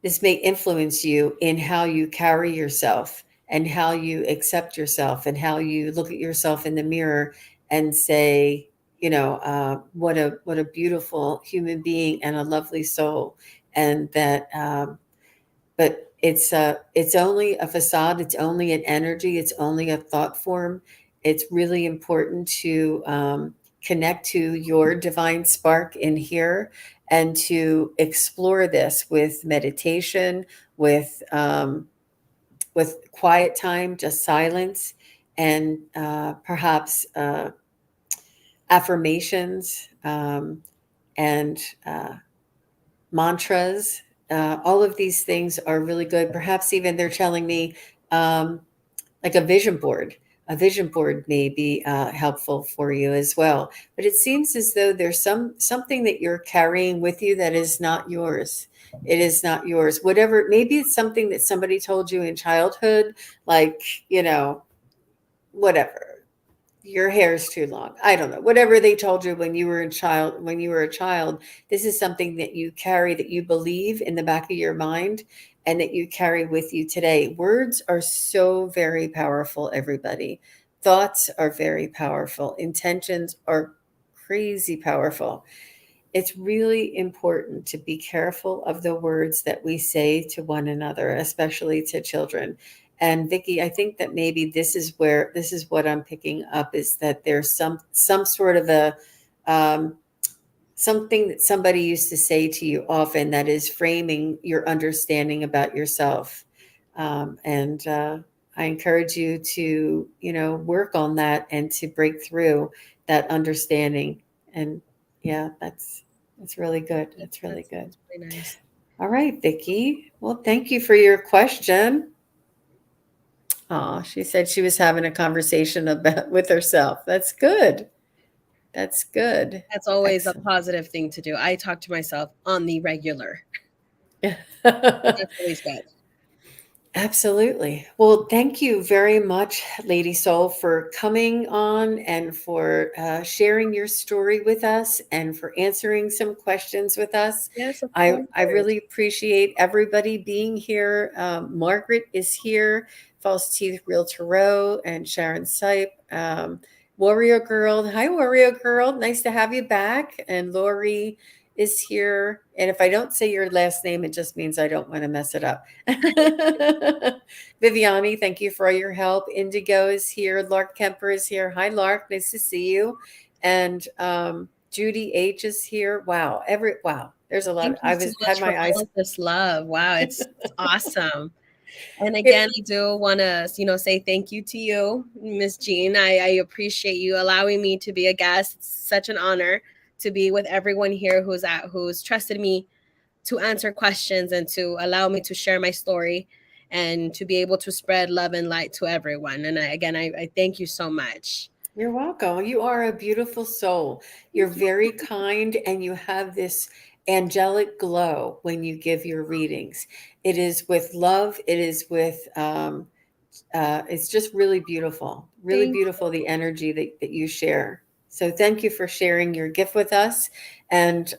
this may influence you in how you carry yourself and how you accept yourself and how you look at yourself in the mirror and say, what a beautiful human being and a lovely soul. And that but it's only a facade, it's only an energy, it's only a thought form. It's really important to connect to your divine spark in here and to explore this with meditation, with quiet time, just silence, and perhaps affirmations, and mantras. All of these things are really good. Perhaps even they're telling me, um, like a vision board. A vision board may be helpful for you as well. But it seems as though there's something that you're carrying with you that is not yours. It is not yours. Whatever, maybe it's something that somebody told you in childhood, like, whatever, your hair is too long. I don't know. Whatever they told you when you were a child, this is something that you carry, that you believe in the back of your mind, and that you carry with you today. Words are so very powerful, everybody. Thoughts are very powerful. Intentions are crazy powerful. It's really important to be careful of the words that we say to one another, especially to children. And Vicky, I think that maybe this is what I'm picking up, is that there's some sort of a um, something that somebody used to say to you often that is framing your understanding about yourself. And I encourage you to, work on that and to break through that understanding. And yeah, that's really good. That's really good.
That's really nice.
All right, Vicky. Well, thank you for your question. Oh, she said she was having a conversation about with herself. That's good. That's good.
That's always a
Excellent.
positive thing to do. I talk to myself on the regular. That's always good.
Absolutely. Well, thank you very much, Lady Soul, for coming on and for sharing your story with us and for answering some questions with us.
Yes, of
I
course.
really appreciate everybody being here. Margaret is here, False Teeth Real Tarot, and Sharon Sipe. Warrior Girl. Hi, Warrior Girl. Nice to have you back. And Lori is here. And if I don't say your last name, it just means I don't want to mess it up. Viviani, thank you for all your help. Indigo is here. Lark Kemper is here. Hi, Lark. Nice to see you. And Judy H is here. Wow. Wow. There's a lot.
Thank you
I
so
was had
much for
my eyes.
all of this love. Wow, it's awesome. And again,
It,
I do want to, say thank you to you, Miss Jean. I appreciate you allowing me to be a guest. It's such an honor to be with everyone here who's trusted me to answer questions and to allow me to share my story and to be able to spread love and light to everyone. And I thank you so much.
you're welcome. You are a beautiful soul. You're very kind and you have this angelic glow when you give your readings. It is with love. It is with it's just really
Thank
beautiful, the energy that you share. So thank you for sharing your gift with us. And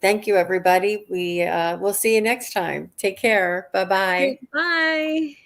thank you, everybody. We'll see you next time. Take care. Bye
you.
bye.
Bye.